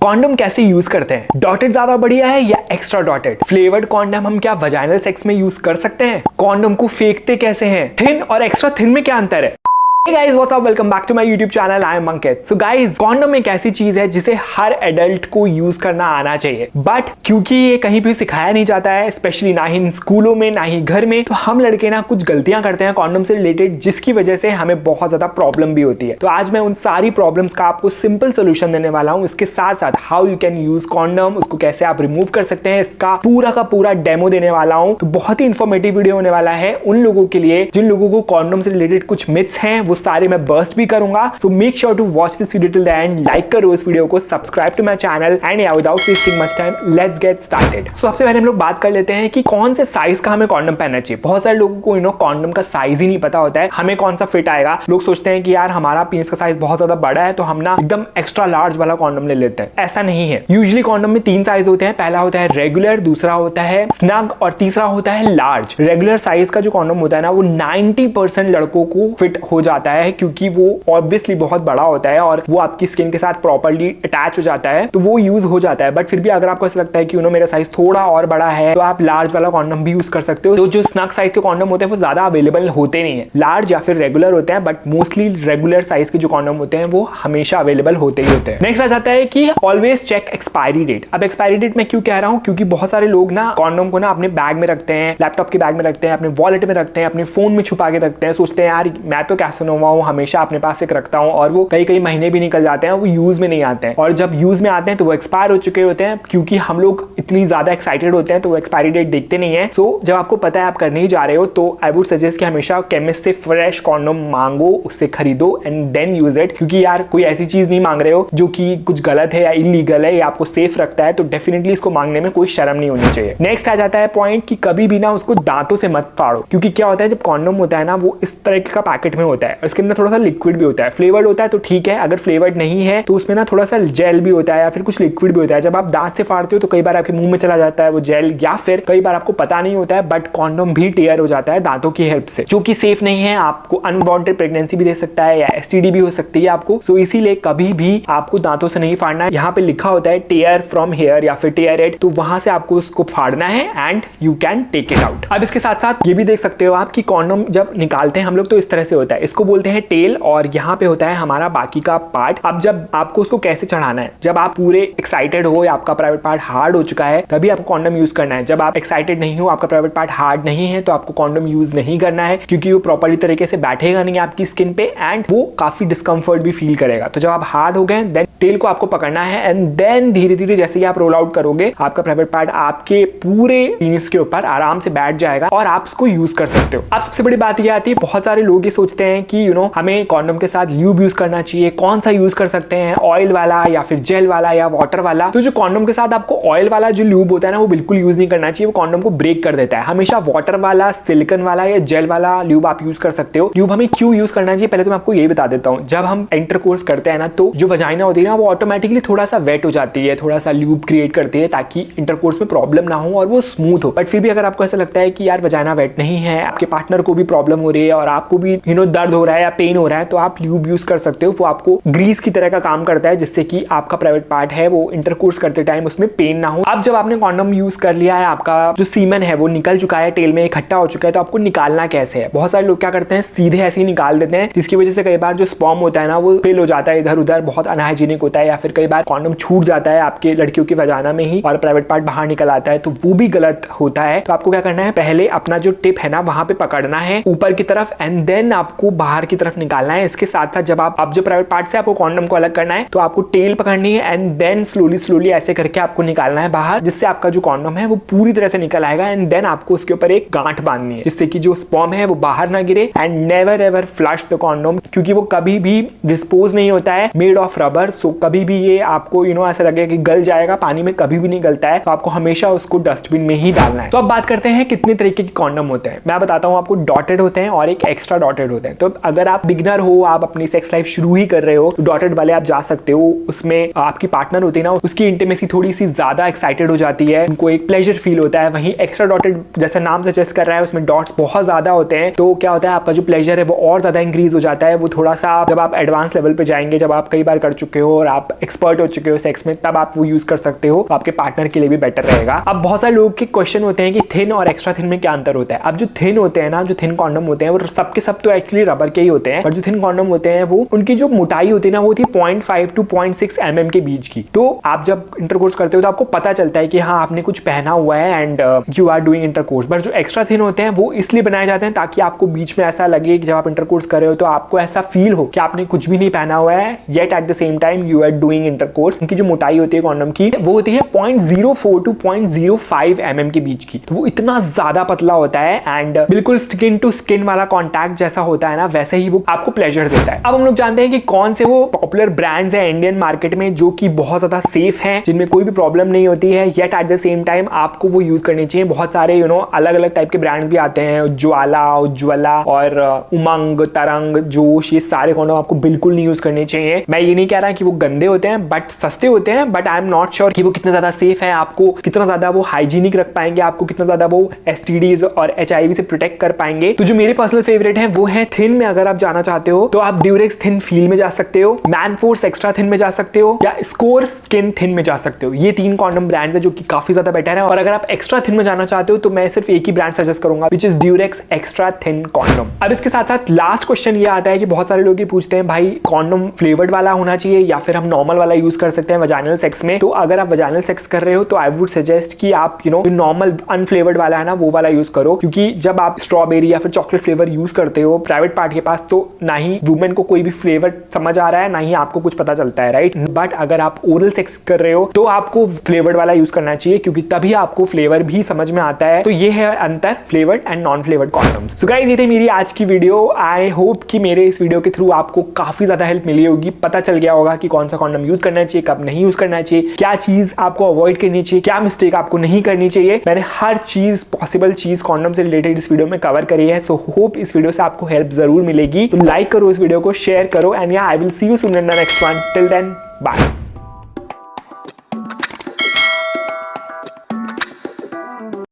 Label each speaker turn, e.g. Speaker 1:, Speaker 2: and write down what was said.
Speaker 1: Condom कैसे use करते हैं? डॉटेड ज्यादा बढ़िया है या एक्स्ट्रा डॉटेड? फ्लेवर्ड कॉन्डम हम क्या वजाइनल सेक्स में यूज कर सकते हैं? कॉन्डम को फेंकते कैसे हैं? थिन और एक्स्ट्रा थिन में क्या अंतर है? Hey guys, what's up? Welcome back to my YouTube channel. I am Ankit. So guys, condom एक ऐसी चीज है जिसे हर एडल्ट को यूज करना आना चाहिए, बट क्योंकि ये कहीं भी सिखाया नहीं जाता है, स्पेशली ना ही स्कूलों में ना ही घर में, तो हम लड़के ना कुछ गलतियां करते हैं कॉन्डम से रिलेटेड, जिसकी वजह से हमें बहुत ज्यादा प्रॉब्लम भी होती है। तो आज मैं उन सारी प्रॉब्लम्स का आपको सिंपल सोल्यूशन देने वाला हूँ। इसके साथ साथ how you can use condom, उसको कैसे आप रिमूव कर सकते हैं, इसका पूरा का पूरा डेमो देने वाला हूँ। तो बहुत ही इंफॉर्मेटिव वीडियो होने वाला है उन लोगों के लिए जिन लोगों को कॉन्डम से रिलेटेड कुछ मिथ्स हैं, वो सारे मैं बर्स्ट भी करूंगा। So make sure to watch this video till the end, like करो इस वीडियो को, subscribe to my channel and without wasting much time let's get started. सबसे पहले हम लोग बात कर लेते हैं कि कौन से साइज का हमें कॉन्डम पहनना चाहिए। बहुत सारे लोगों को कॉन्डम का साइज ही नहीं पता होता है, हमें कौन सा फिट आएगा। लोग सोचते हैं कि यार हमारा पीस का साइज बहुत ज्यादा बड़ा है तो हम ना एकदम एक्स्ट्रा लार्ज वाला कॉन्डम ले लेते हैं। ऐसा नहीं है। यूजुअली कॉन्डम में 3 साइज होते हैं। पहला होता है रेगुलर, दूसरा होता है स्नग और तीसरा होता है लार्ज। रेगुलर साइज का जो कॉन्डम होता है ना, वो 90% लड़कों को फिट हो जाता है, क्योंकि वो ऑब्वियसली बहुत बड़ा होता है और वो आपकी स्किन के साथ प्रॉपर्ली अटैच हो जाता है, तो वो यूज हो जाता है। बट फिर भी अगर आपको ऐसा लगता है कि मेरा साइज थोड़ा और बड़ा है, तो आप लार्ज वाला कॉन्डम भी यूज कर सकते हो। तो जो स्नग साइज के कॉन्डम होते हैं वो ज्यादा अवेलेबल होते नहीं है, लार्ज या फिर रेगुलर होते हैं, बट मोस्टली रेगुलर साइज के जो कॉन्डम होते हैं वो हमेशा अवेलेबल होते ही होते हैं। नेक्स्ट आ जाता है कि ऑलवेज चेक एक्सपायरी डेट। अब एक्सपायरी डेट मैं क्यों कह रहा हूँ, क्योंकि बहुत सारे लोग ना कॉन्डम को ना अपने बैग में रखते हैं, लैपटॉप के बैग में रखते हैं, अपने वॉलेट में रखते हैं, अपने फोन में छुपा के रखते हैं। सोचते हैं यार मैं तो कैसनोवा हूँ, हमेशा अपने पास एक रखता हूँ, और वो कई महीने भी निकल जाते हैं, वो यूज में नहीं आते हैं। और जब यूज में आते हैं तो वो एक्सपायर हो चुके होते हैं, क्योंकि हम लोग इतनी ज्यादा एक्साइटेड होते हैं तो वो एक्सपायरी डेट देखते नहीं है। सो जब आपको पता है आप करने ही जा रहे हो, तो आई वुड सजेस्ट कि हमेशा केमिस्ट से फ्रेश कॉन्डम मांगो, उससे खरीदो एंड देन यूज इट। क्योंकि यार कोई ऐसी चीज नहीं मांग रहे हो जो कि कुछ गलत है या इलीगल है या आपको सेफ रखता है, तो डेफिनेटली इसको मांगने में कोई शर्म नहीं होनी चाहिए। नेक्स्ट आ जाता है पॉइंट कि कभी भी ना उसको दांतों से मत फाड़ो, क्योंकि क्या होता है जब कॉन्डम होता है ना, वो इस तरह का पैकेट में होता है, इसके अंदर थोड़ा सा लिक्विड भी होता है। फ्लेवर्ड होता है तो ठीक है, अगर फ्लेवर्ड नहीं है तो उसमें ना थोड़ा सा जेल भी होता है या फिर कुछ लिक्विड भी होता है। जब आप दांत से फाड़ते हो तो कई बार आपके मुंह में चला जाता है वो जेल, या फिर कई बार आपको पता नहीं होता है बट कॉन्डम भी टेयर हो जाता है दांतों की हेल्प से, जो कि सेफ नहीं है। आपको अनवांटेड प्रेगनेंसी भी दे सकता है या एसटीडी भी हो सकती है आपको। सो इसीलिए कभी भी आपको दांतों से नहीं फाड़ना है। यहाँ पे लिखा होता है टेयर फ्रॉम हेयर या फिर टेयर इट, तो वहां से आपको उसको फाड़ना है and you can take it out. अब इसके साथ साथ ये भी देख सकते हो आप कि कॉन्डम जब निकालते हैं हम लोग तो इस तरह से होता है, इसको बोलते हैं टेल, और यहाँ पे होता है हमारा बाकी का पार्ट। अब जब आपको उसको कैसे चढ़ाना है, जब आप पूरे एक्साइटेड हो या आपका प्राइवेट पार्ट हार्ड हो चुका है तभी आपको कॉन्डम यूज करना है। जब आप एक्साइटेड नहीं हो, आपका प्राइवेट पार्ट हार्ड नहीं है, तो आपको कॉन्डम यूज नहीं करना है, क्योंकि वो प्रॉपर्ली तरीके से बैठेगा नहीं आपकी स्किन पे एंड वो काफी डिस्कंफर्ट भी फील करेगा। तो जब आप हार्ड हो गए देन टेल को आपको पकड़ना है एंड देन धीरे धीरे जैसे ही आप रोल आउट करोगे, आपका प्राइवेट पार्ट आपके पूरे पीनिस के ऊपर आराम से बैठ जाएगा और आप उसको यूज कर सकते हो। अब सबसे बड़ी बात यह आती है, बहुत सारे लोग ये सोचते हैं कि हमें कॉन्डम के साथ ल्यूब यूज करना चाहिए। कौन सा यूज कर सकते हैं, ऑयल वाला या फिर जेल वाला या वाटर वाला? तो जो कॉन्डम के साथ आपको ऑयल वाला जो ल्यूब होता है ना, वो बिल्कुल यूज नहीं करना चाहिए, वो कॉन्डम को ब्रेक कर देता है। हमेशा वाटर वाला, सिलिकॉन वाला या जेल वाला ल्यूब आप यूज कर सकते हो। ल्यूब हमें क्यों यूज करना चाहिए, पहले तो मैं आपको यही बता देता हूँ। जब हम इंटरकोर्स करते हैं ना, तो जो वजाइना होती है ना, वो ऑटोमेटिकली थोड़ा सा वेट हो जाती है, थोड़ा सा ल्यूब क्रिएट करती है ताकि इंटरकोर्स में प्रॉब्लम ना हो और वो स्मूथ हो। बट फिर भी अगर आपको ऐसा लगता है कि यार वजाइना वेट नहीं है, आपके पार्टनर को भी प्रॉब्लम हो रही है और आपको भी दर्द हो रहा है या पेन हो रहा है, तो आप ल्यूब यूज कर सकते हो। वो आपको ग्रीस की तरह का काम करता है, जिससे कि आपका प्राइवेट पार्ट है वो इंटरकोर्स करते टाइम उसमें पेन ना हो। अब जब आपने कॉन्डम यूज कर लिया है, आपका जो सीमन है वो निकल चुका है, टेल में इकट्ठा हो चुका है, तो आपको निकालना कैसे है? बहुत सारे लोग क्या करते हैं, सीधे ऐसे ही निकाल देते हैं, जिसकी वजह से कई बार जो स्पर्म होता है ना, वो फेल हो जाता है इधर उधर, बहुत अनहाइजीनिक होता है, या फिर कई बार कॉन्डम छूट जाता है आपके लड़कियों की वजाना में ही और प्राइवेट पार्ट बाहर निकल आता है, तो वो भी गलत होता है। तो आपको क्या करना है, पहले अपना जो टिप है ना वहां पे पकड़ना है ऊपर की तरफ एंड देन आपको बाहर की तरफ निकालना है। इसके साथ साथ जब आप जो प्राइवेट पार्ट से आपको कॉन्डम को अलग करना है, तो आपको टेल पकड़नी है एंड देन स्लोली ऐसे करके आपको निकालना है बाहर, जिससे आपका जो कॉन्डम है वो पूरी तरह से निकल आएगा एंड देन आपको उसके ऊपर एक गांठ बांधनी है, जिससे कि जो स्पर्म है वो बाहर ना गिरे। And never ever flush the condom, क्योंकि वो कभी भी डिस्पोज नहीं होता है, मेड ऑफ रबर। सो कभी भी ये आपको ऐसा लगेगा कि गल जाएगा, पानी में कभी भी नहीं गलता है, तो आपको हमेशा उसको डस्टबिन में ही डालना है। तो अब बात करते हैं कितने तरीके के कॉन्डम होते हैं। मैं बताता हूँ आपको, डॉटेड होते हैं और एक एक्स्ट्रा डॉटेड होते हैं। तो अगर आप बिगनर हो, आप अपनी सेक्स लाइफ शुरू ही कर रहे हो, तो डॉटेड वाले आप जा सकते हो। उसमें आपकी पार्टनर होती है ना, उसकी इंटीमेसी थोड़ी सी ज्यादा एक्साइटेड हो जाती है, उनको एक प्लेजर फील होता है। वहीं एक्स्ट्रा डॉटेड जैसा नाम सजेस्ट कर रहा है, उसमें डॉट्स बहुत ज्यादा होते हैं, तो क्या होता है आपका जो प्लेजर है वो और ज्यादा इंक्रीज हो जाता है। वो थोड़ा सा जब आप एडवांस लेवल पे जाएंगे, जब आप कई बार कर चुके हो और आप एक्सपर्ट हो चुके हो सेक्स में, तब आप वो यूज कर सकते हो, तो आपके पार्टनर के लिए भी बेटर रहेगा। अब बहुत सारे लोगों के क्वेश्चन होते हैं कि थिन और एक्स्ट्रा थिन में क्या अंतर होता है। अब जो थिन होते हैं ना, जो थिन कॉन्डम होते हैं, वो सबके सब तो एक्चुअली रबर के ही होते हैं, पर जो थिन कॉन्डम होते हैं वो उनकी जो मोटाई होती है ना, वो होती है 0.5 to 0.6 mm के बीच की। तो आप जब इंटरकोर्स करते हो तो आपको पता चलता है कि हाँ आपने कुछ पहना हुआ है and you are doing intercourse. But जो एक्स्ट्रा थिन होते हैं वो इसलिए बनाए जाते हैं ताकि आपको बीच में ऐसा लगे कि जब आप इंटरकोर्स कर रहे हो तो आपको ऐसा फील हो कि आपने कुछ भी नहीं पहना हुआ है, yet at the same time you are doing intercourse. उनकी जो मोटाई होती है कॉन्डम की, वो होती है 0.04 to 0.05 mm के बीच की। तो वो इतना ज्यादा पतला होता है एंड बिल्कुल स्किन टू स्किन वाला कॉन्टैक्ट जैसा होता है ना, वैसे ही वो आपको प्लेजर देता है। अब हम लोग जानते हैं कि कौन से वो पॉपुलर ब्रांड्स हैं इंडियन मार्केट में जो कि बहुत ज्यादा सेफ हैं, जिनमें कोई भी प्रॉब्लम नहीं होती है, yet at the same time आपको वो यूज करनी चाहिए। बहुत सारे अलग अलग टाइप के ब्रांड्स भी आते हैं, ज्वाला, उज्ज्वला और उमंग, तरंग, जोश, ये सारे कॉन्डम आपको बिल्कुल नहीं यूज करने चाहिए। मैं ये नहीं कह रहा कि वो गंदे होते हैं, बट सस्ते होते हैं, but I am not sure कि वो कितना ज्यादा सेफ है, आपको कितना ज्यादा वो हाइजीनिक रख पाएंगे, आपको कितना ज्यादा वो एसटीडीज और एचआईवी से प्रोटेक्ट कर पाएंगे। तो जो मेरे पर्सनल फेवरेट हैं वो है थिन में। अगर आप जाना चाहते हो तो आप ड्यूरेक्स थिन फील में जा सकते हो, मैनफोर्स एक्स्ट्रा थिन में जा सकते हो, या स्कोर स्किन थिन में जा सकते हो। ये 3 कॉन्डम ब्रांड्स है जो कि काफी ज्यादा बेटर है। और अगर आप एक्स्ट्रा थिन में जाना चाहते हो तो मैं सिर्फ एक ही ब्रांड सजेस्ट करूंगा, which is Durex extra thin condom. अब इसके साथ साथ लास्ट क्वेश्चन ये आता है कि बहुत सारे लोग ये पूछते हैं भाई कॉन्डम फ्लेवर्ड वाला होना चाहिए या फिर हम नॉर्मल वाला यूज कर सकते हैं वजाइनल सेक्स में। तो अगर आप वजाइनल सेक्स कर रहे हो तो आई वुड सजेस्ट कि आप नॉर्मल अनफ्लेवर्ड वाला है ना, वो वाला यूज करो, क्योंकि जब आप स्ट्रॉबेरी या फिर चॉकलेट फ्लेवर यूज करते हो प्राइवेट पार्ट के पास, तो ना ही वुमेन को कोई भी फ्लेवर समझ आ रहा है, ना ही आपको कुछ पता चलता है, राइट। बट अगर आप ओरल सेक्स कर रहे हो तो आपको फ्लेवर्ड वाला यूज करना चाहिए, क्योंकि तभी आपको फ्लेवर भी समझ में आता है। तो ये है अंतर flavoured and non flavoured condoms. So guys, ये थी मेरी आज की वीडियो। आई होप कि मेरे इस वीडियो के थ्रू आपको काफी ज्यादा हेल्प मिली होगी, पता चल गया होगा कि कौन सा कॉन्डम यूज करना चाहिए, कब नहीं यूज करना चाहिए, क्या चीज आपको अवॉइड करनी चाहिए, क्या मिस्टेक आपको नहीं करनी चाहिए। मैंने हर चीज पॉसिबल चीज कॉन्डम से रिलेटेड इस वीडियो में कवर करी है। सो होप इस वीडियो से आपको हेल्प जरूर मिलेगी। तो लाइक करो इस वीडियो को, शेयर करो, एंड या I will see you soon in the next one. Till then, bye.